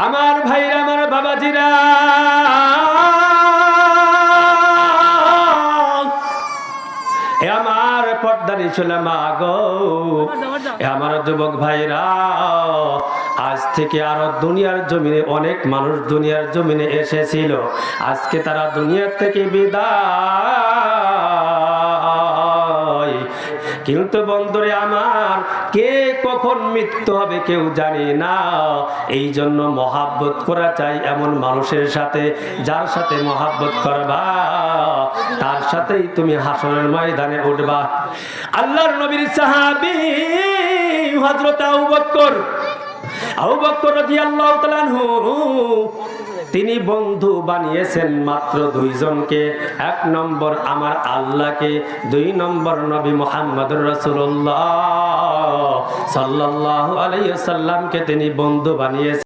আমার ভাইরা, আমার বাবাজিরা, আমার পর্দারি ছিল মা গো, আমার যুবক ভাইরা, আজ থেকে আরো দুনিয়ার জমিনে অনেক মানুষ দুনিয়ার জমিনে এসেছিল, আজকে তারা দুনিয়ার থেকে বিদায়। কিন্তু বন্ধুরে আমার, কে কখন মৃত্যু হবে কেউ জানি না। এই জন্য মহাব্বত করা চাই এমন মানুষের সাথে, যার সাথে মহাব্বত করবা তার সাথেই তুমি হাসরের ময়দানে উঠবা। আল্লাহর নবীর সাহাবী হযরত আবু বকর রাদিয়াল্লাহু তাআলা আনহু, তিনি বন্ধু বানিয়েছেন মাত্র দুইজনকে। এক নম্বর আমার আল্লাহকে, দুই নম্বর নবী মুহাম্মদুর রাসূলুল্লাহ সাল্লাল্লাহু আলাইহি ওয়াসাল্লামকে তিনি বন্ধু বানিয়েছেন।